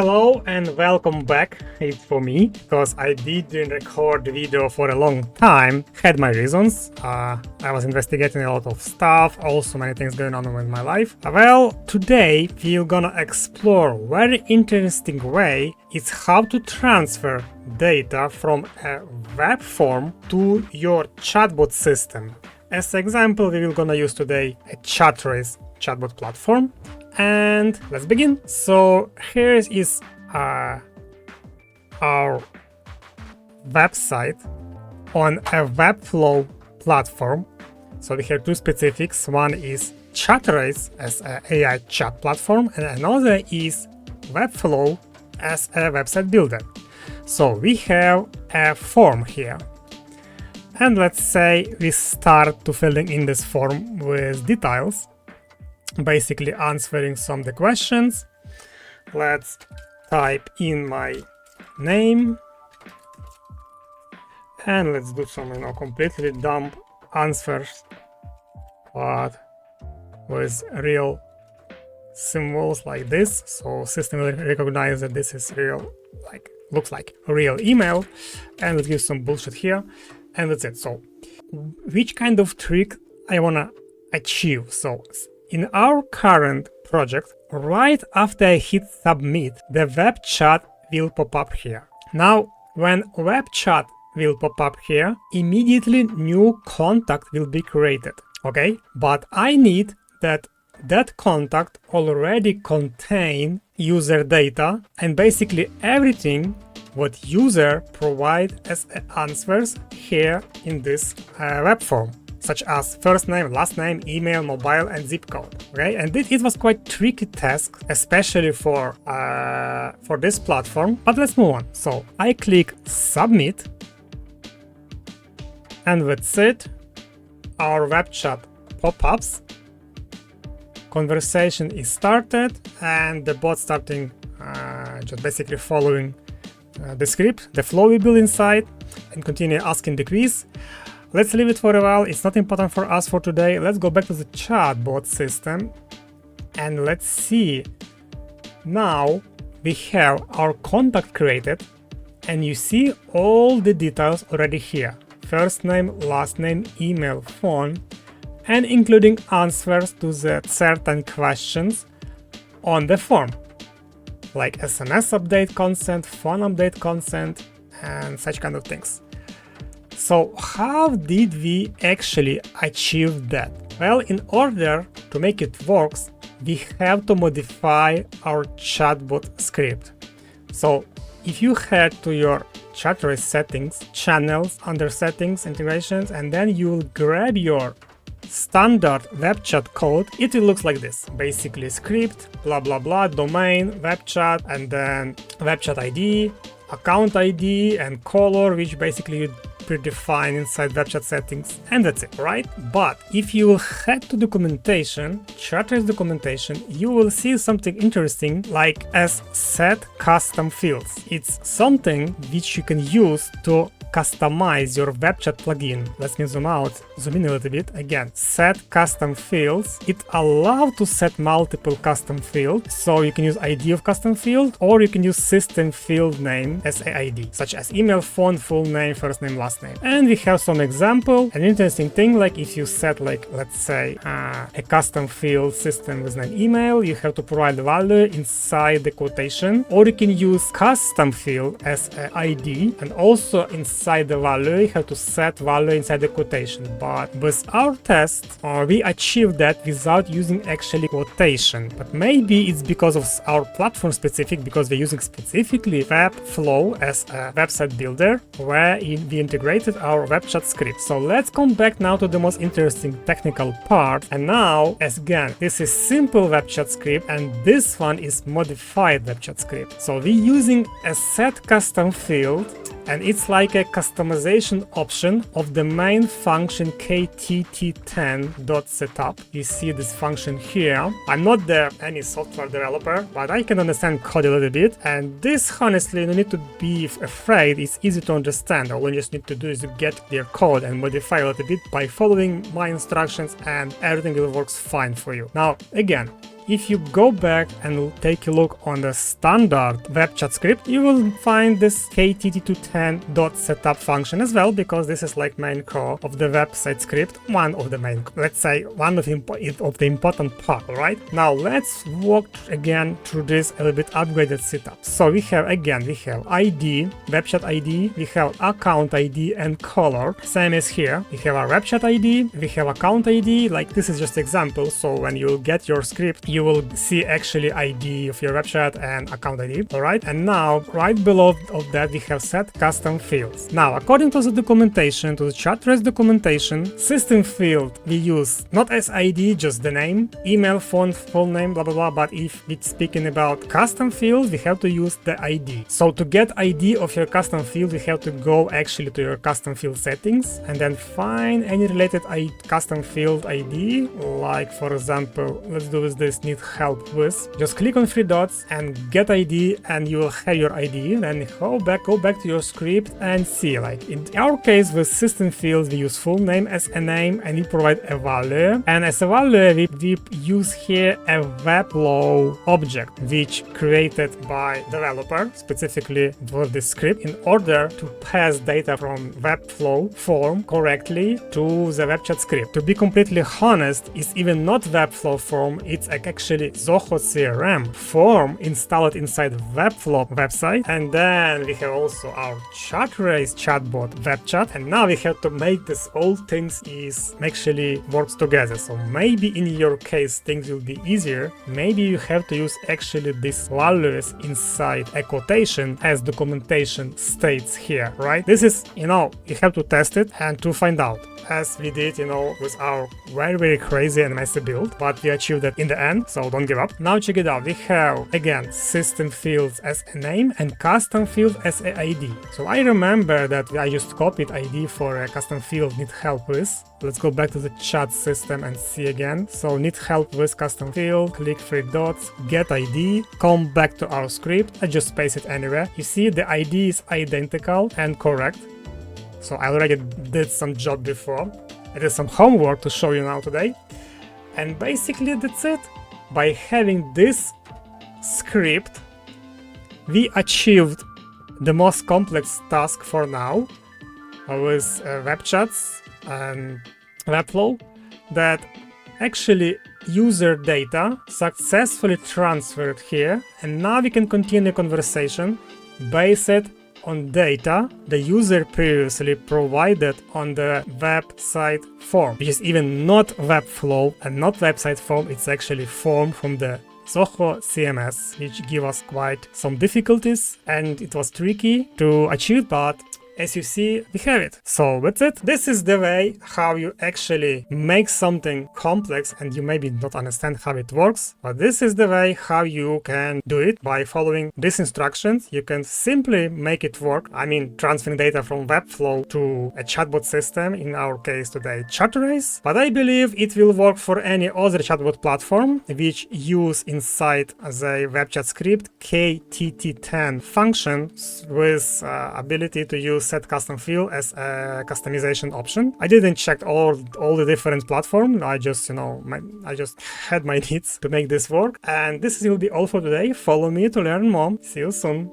Hello and welcome back. It's for me because I didn't record the video for a long time. Had my reasons. I was investigating a lot of stuff, also many things going on in my life. Well, today we're gonna explore very interesting way. It's how to transfer data from a web form to your chatbot system. As an example, we will gonna use today a Chatrace chatbot platform. And let's begin. So here is our website on a Webflow platform. So we have two specifics. One is Chatrace as an AI chat platform, and another is Webflow as a website builder. So we have a form here. And let's say we start to filling in this form with details. Basically answering some of the questions. Let's type in my name and let's do some completely dumb answers, but with real symbols like this, so system will recognize that this is real, like looks like a real email. And let's give some bullshit here, and that's it. So which kind of trick I wanna achieve? So in our current project, right after I hit submit, the web chat will pop up here. Now, when web chat will pop up here, immediately new contact will be created, okay? But I need that contact already contain user data and basically everything what user provide as answers here in this web form, such as first name, last name, email, mobile, and zip code. Okay, and it was quite tricky task, especially for this platform. But let's move on. So I click submit, and that's it. Our web chat pop-ups. Conversation is started, and the bot starting just basically following the script, the flow we build inside, and continue asking the quiz. Let's leave it for a while, it's not important for us for today. Let's go back to the chatbot system and let's see. Now we have our contact created and you see all the details already here. First name, last name, email, phone, and including answers to the certain questions on the form, like SMS update consent, phone update consent, and such kind of things. So how did we actually achieve that? Well, in order to make it work, we have to modify our chatbot script. So if you head to your Chatrace settings, channels, under settings, integrations, and then you will grab your standard web chat code, it will look like this. Basically script, blah, blah, blah, domain, web chat, and then web chat ID, account ID, and color, which basically you predefine inside web chat settings, and that's it, right? But if you will head to documentation, Chatrace documentation, you will see something interesting like as set custom fields. It's something which you can use to customize your web chat plugin. Let me zoom in a little bit. Again, set custom fields. It allows to set multiple custom fields. So you can use ID of custom field, or you can use system field name as an ID, such as email, phone, full name, first name, last name. And we have some example. An interesting thing, like if you set, like, let's say a custom field system with an email, you have to provide the value inside the quotation, or you can use custom field as an ID, and also inside the value you have to set value inside the quotation. But with our test, we achieved that without using actually quotation. But maybe it's because of our platform specific, because we're using specifically Webflow as a website builder, where we integrated our web chat script. So let's come back now to the most interesting technical part. And now, as again, this is simple web chat script, and this one is modified web chat script. So we're using a set custom field, and it's like a customization option of the main function ktt10.setup. You see this function here. I'm not any software developer, but I can understand code a little bit, and this honestly, no need to be afraid, it's easy to understand. All you just need to do is to get their code and modify a little bit by following my instructions, and everything will work fine for you. Now again, if you go back and take a look on the standard webchat script, you will find this ktt210.setup function as well, because this is like main core of the website script, one of the main, let's say one of the important part. Right now, let's walk again through this a little bit upgraded setup. So we have ID, webchat ID, we have account ID and color, same as here. We have our webchat ID, we have account ID. Like, this is just example, so when you get your script, you will see actually ID of your webchat and account ID. All right, and now right below of that we have set custom fields. Now, according to the documentation, to the Chatrace documentation, system field we use not as ID, just the name, email, phone, full name, blah blah blah, but if it's speaking about custom field, we have to use the ID. So to get ID of your custom field, we have to go actually to your custom field settings and then find any related custom field ID. Like, for example, let's do with this need help with. Just click on three dots and get ID, and you will have your ID. Then go back to your script and see. Like in our case with system fields, we use full name as a name and we provide a value. And as a value, we use here a Webflow object, which created by developer specifically for the script in order to pass data from Webflow form correctly to the webchat script. To be completely honest, it's even not Webflow form, it's actually Zoho CRM form installed inside Webflow website. And then we have also our Chatrace chatbot webchat, and now we have to make this all things is actually works together. So maybe in your case things will be easier. Maybe you have to use actually these values inside a quotation as documentation states here, right? This is, you have to test it and to find out, as we did, with our very crazy and messy build, but we achieved it in the end, so don't give up. Now check it out. We have again system fields as a name and custom field as a ID. So I remember that I just copied ID for a custom field need help with. Let's go back to the chat system and see again. So need help with custom field, click three dots, get ID, come back to our script. I just paste it anywhere. You see the ID is identical and correct. So I already did some job before. I did some homework to show you now today. And basically that's it. By having this script, we achieved the most complex task for now with web chats and Webflow, that actually user data successfully transferred here, and now we can continue conversation based on data the user previously provided on the website form, which is even not Webflow and not website form, it's actually form from the Zoho CMS, which give us quite some difficulties and it was tricky to achieve, but as you see, we have it. So that's it. This is the way how you actually make something complex and you maybe not understand how it works, but this is the way how you can do it by following these instructions. You can simply make it work. I mean, transferring data from Webflow to a chatbot system, in our case today Chatrace, but I believe it will work for any other chatbot platform which use inside the webchat script ktt10 function with ability to use set custom field as a customization option. I didn't check all the different platforms. I just I just had my needs to make this work. And this will be all for today. Follow me to learn more. See you soon.